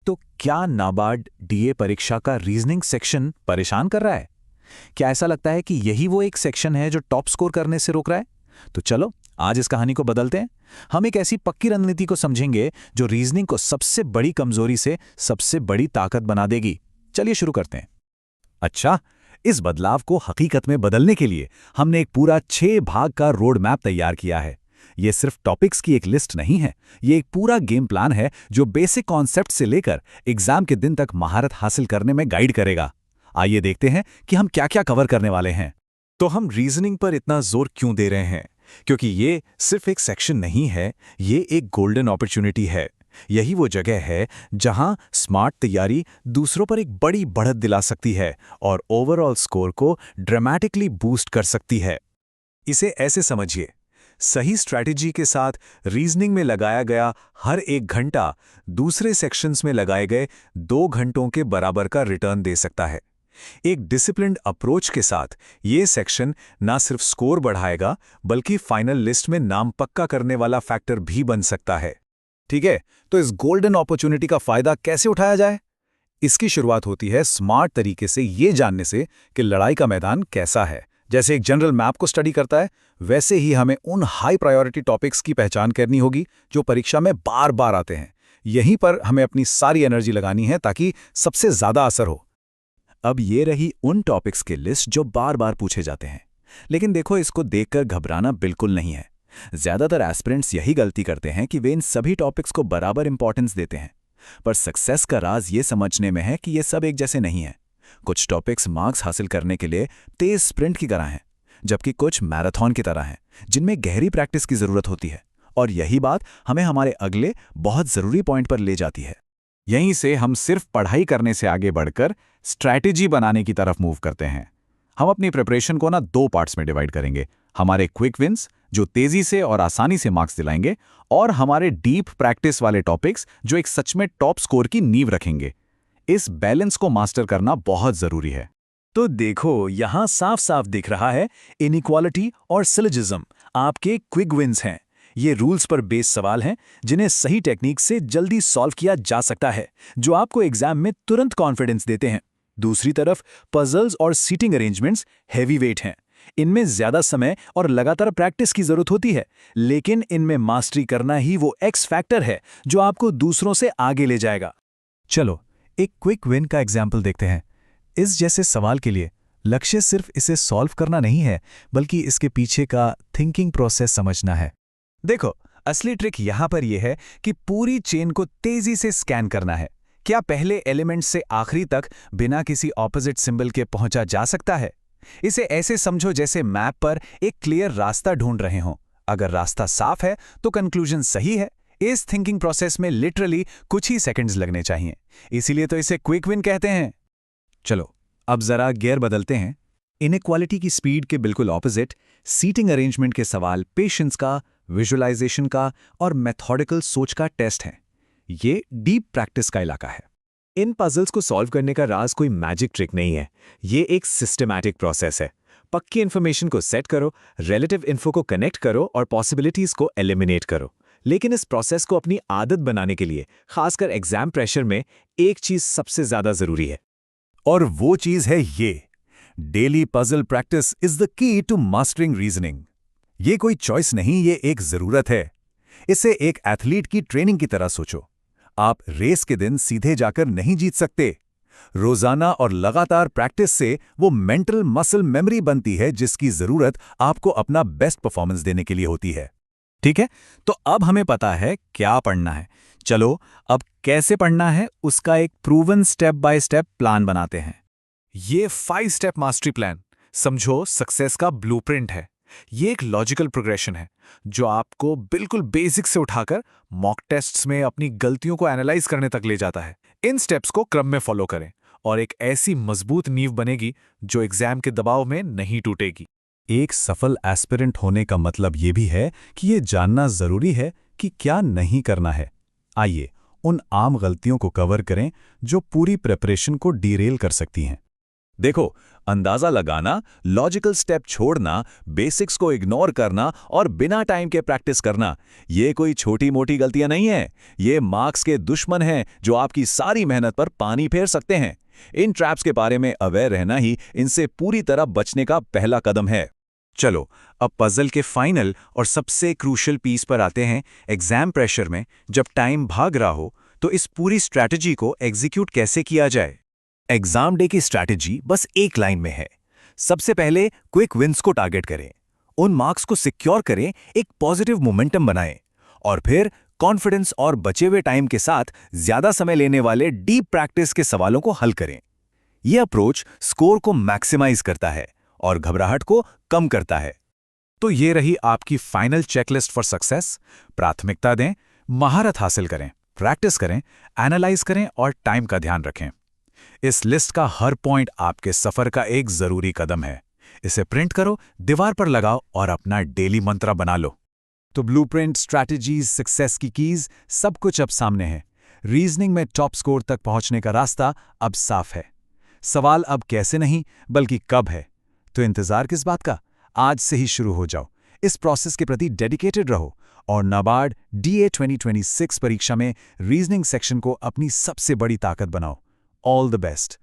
तो क्या नाबार्ड डीए परीक्षा का रीजनिंग सेक्शन परेशान कर रहा है? क्या ऐसा लगता है कि यही वो एक सेक्शन है जो टॉप स्कोर करने से रोक रहा है? तो चलो आज इस कहानी को बदलते हैं। हम एक ऐसी पक्की रणनीति को समझेंगे जो रीजनिंग को सबसे बड़ी कमजोरी से सबसे बड़ी ताकत बना देगी। चलिए शुरू करते हैं। अच्छा, इस बदलाव को हकीकत में बदलने के लिए हमने एक पूरा 6 भाग का रोड मैप तैयार किया है। ये सिर्फ टॉपिक्स की एक लिस्ट नहीं है, ये एक पूरा गेम प्लान है जो बेसिक कॉन्सेप्ट से लेकर एग्जाम के दिन तक महारत हासिल करने में गाइड करेगा। आइए देखते हैं कि हम क्या-क्या कवर करने वाले हैं। तो हम रीजनिंग पर इतना जोर क्यों दे रहे हैं? क्योंकि ये सिर्फ एक सेक्शन नहीं है, ये एक गोल्डन अपॉर्चुनिटी है। यही वो जगह है जहां स्मार्ट तैयारी दूसरों पर एक बड़ी बढ़त दिला सकती है और ओवरऑल स्कोर को ड्रामेटिकली बूस्ट कर सकती है। इसे ऐसे समझिए, सही स्ट्रैटेजी के साथ रीजनिंग में लगाया गया हर 1 घंटा दूसरे सेक्शंस में लगाए गए 2 घंटों के बराबर का रिटर्न दे सकता है। एक डिसिप्लिन्ड अप्रोच के साथ ये सेक्शन ना सिर्फ स्कोर बढ़ाएगा बल्कि फाइनल लिस्ट में नाम पक्का करने वाला फैक्टर भी बन सकता है। ठीक है, तो इस गोल्डन अपॉर्चुनिटी का फायदा कैसे उठाया जाए? इसकी शुरुआत होती है स्मार्ट तरीके से ये जानने से कि लड़ाई का मैदान कैसा है। जैसे एक जनरल मैप को स्टडी करता है, वैसे ही हमें उन हाई प्रायोरिटी टॉपिक्स की पहचान करनी होगी जो परीक्षा में बार बार आते हैं। यहीं पर हमें अपनी सारी एनर्जी लगानी है ताकि सबसे ज्यादा असर हो। अब ये रही उन टॉपिक्स की लिस्ट जो बार बार पूछे जाते हैं। लेकिन देखो, इसको देखकर घबराना बिल्कुल नहीं है। ज्यादातर एस्पिरेंट्स यही गलती करते हैं कि वे इन सभी टॉपिक्स को बराबर इंपॉर्टेंस देते हैं। पर सक्सेस का राज ये समझने में है कि ये सब एक जैसे नहीं हैं। कुछ टॉपिक्स मार्क्स हासिल करने के लिए तेज स्प्रिंट की तरह हैं, जबकि कुछ मैराथन की तरह हैं जिनमें गहरी प्रैक्टिस की जरूरत होती है। और यही बात हमें हमारे अगले बहुत जरूरी पॉइंट पर ले जाती है। यहीं से हम सिर्फ पढ़ाई करने से आगे बढ़कर स्ट्रैटेजी बनाने की तरफ मूव करते हैं। हम अपनी प्रिपरेशन को 2 पार्ट्स में डिवाइड करेंगे। हमारे क्विक विंस जो तेजी से और आसानी से मार्क्स दिलाएंगे, और हमारे डीप प्रैक्टिस वाले टॉपिक्स जो एक सच में टॉप स्कोर की नींव रखेंगे। इस बैलेंस को मास्टर करना बहुत जरूरी है। तो देखो, यहां साफ साफ दिख रहा है इनइक्वालिटी और सिलोजिज्म आपके क्विक विंस हैं। ये रूल्स पर बेस सवाल हैं जिन्हें सही टेक्निक से जल्दी सॉल्व किया जा सकता है, जो आपको एग्जाम में तुरंत कॉन्फिडेंस देते हैं। दूसरी तरफ पजल्स और सीटिंग अरेंजमेंट्स हैवी वेट हैं। इनमें ज्यादा समय और लगातार प्रैक्टिस की जरूरत होती है, लेकिन इनमें मास्टरी करना ही वो एक्स फैक्टर है जो आपको दूसरों से आगे ले जाएगा। चलो एक क्विक विन का एग्जाम्पल देखते हैं। इस जैसे सवाल के लिए लक्ष्य सिर्फ इसे सॉल्व करना नहीं है, बल्कि इसके पीछे का थिंकिंग प्रोसेस समझना है। देखो, असली ट्रिक यहां पर यह है कि पूरी चेन को तेजी से स्कैन करना है। क्या पहले एलिमेंट से आखिरी तक बिना किसी ऑपोजिट सिंबल के पहुंचा जा सकता है? इसे ऐसे समझो जैसे मैप पर एक क्लियर रास्ता ढूंढ रहे हों। अगर रास्ता साफ है तो कंक्लूजन सही है। इस थिंकिंग प्रोसेस में लिटरली कुछ ही सेकंड्स लगने चाहिए, इसीलिए तो इसे क्विक विन कहते हैं। चलो अब जरा गियर बदलते हैं। इनइक्वालिटी की स्पीड के बिल्कुल ऑपोजिट सीटिंग अरेंजमेंट के सवाल पेशेंस का, विजुअलाइजेशन का और मेथोडिकल सोच का टेस्ट है। ये डीप प्रैक्टिस का इलाका है। इन पजल्स को सॉल्व करने का राज कोई मैजिक ट्रिक नहीं है, ये एक सिस्टमैटिक प्रोसेस है। पक्की इन्फॉर्मेशन को सेट करो, रिलेटिव इन्फो को कनेक्ट करो और पॉसिबिलिटीज को एलिमिनेट करो। लेकिन इस प्रोसेस को अपनी आदत बनाने के लिए, खासकर एग्जाम प्रेशर में, एक चीज सबसे ज्यादा जरूरी है। और वो चीज है ये, daily puzzle practice is the key to mastering reasoning. ये कोई चॉइस नहीं, ये एक जरूरत है। इसे एक एथलीट की ट्रेनिंग की तरह सोचो। आप रेस के दिन सीधे जाकर नहीं जीत सकते। रोजाना और लगातार प्रैक्टिस से वो मेंटल मसल मेमोरी बनती है जिसकी जरूरत आपको अपना बेस्ट परफॉर्मेंस देने के लिए होती है। ठीक है, तो अब हमें पता है क्या पढ़ना है। चलो अब कैसे पढ़ना है उसका एक proven step by step plan बनाते हैं। ये 5 स्टेप मास्टरी प्लान समझो सक्सेस का ब्लूप्रिंट है। ये एक लॉजिकल प्रोग्रेशन है जो आपको बिल्कुल बेसिक से उठाकर मॉक टेस्ट्स में अपनी गलतियों को एनालाइज करने तक ले जाता है। इन स्टेप्स को क्रम में फॉलो करें और एक ऐसी मजबूत नींव बनेगी जो एग्जाम के दबाव में नहीं टूटेगी। एक सफल एस्पिरेंट होने का मतलब ये भी है कि ये जानना जरूरी है कि क्या नहीं करना है। आइए उन आम गलतियों को कवर करें जो पूरी प्रिपरेशन को डीरेल कर सकती हैं। देखो, अंदाजा लगाना, लॉजिकल स्टेप छोड़ना, बेसिक्स को इग्नोर करना और बिना टाइम के प्रैक्टिस करना, ये कोई छोटी मोटी गलतियां नहीं हैं। ये मार्क्स के दुश्मन हैं जो आपकी सारी मेहनत पर पानी फेर सकते हैं। इन ट्रैप्स के बारे में अवेयर रहना ही इनसे पूरी तरह बचने का पहला कदम है। चलो अब पजल के फाइनल और सबसे क्रूशियल पीस पर आते हैं। एग्जाम प्रेशर में जब टाइम भाग रहा हो तो इस पूरी स्ट्रैटेजी को एग्जीक्यूट कैसे किया जाए। एग्जाम डे की स्ट्रैटेजी बस एक लाइन में है। सबसे पहले क्विक विंस को टारगेट करें, उन मार्क्स को सिक्योर करें, एक पॉजिटिव मोमेंटम बनाएं और फिर कॉन्फिडेंस और बचे हुए टाइम के साथ ज्यादा समय लेने वाले डीप प्रैक्टिस के सवालों को हल करें। यह अप्रोच स्कोर को मैक्सिमाइज करता है और घबराहट को कम करता है। तो ये रही आपकी फाइनल चेकलिस्ट फॉर सक्सेस। प्राथमिकता दें, महारत हासिल करें, प्रैक्टिस करें, एनालाइज करें और टाइम का ध्यान रखें। इस लिस्ट का हर पॉइंट आपके सफर का एक जरूरी कदम है। इसे प्रिंट करो, दीवार पर लगाओ और अपना डेली मंत्र बना लो। तो ब्लूप्रिंट, स्ट्रैटेजीज, सक्सेस की कीज, सब कुछ अब सामने है। रीजनिंग में टॉप स्कोर तक पहुंचने का रास्ता अब साफ है। सवाल अब कैसे नहीं बल्कि कब है। तो इंतजार किस बात का, आज से ही शुरू हो जाओ। इस प्रोसेस के प्रति डेडिकेटेड रहो और नाबार्ड DA 2026 परीक्षा में रीजनिंग सेक्शन को अपनी सबसे बड़ी ताकत बनाओ। All the best.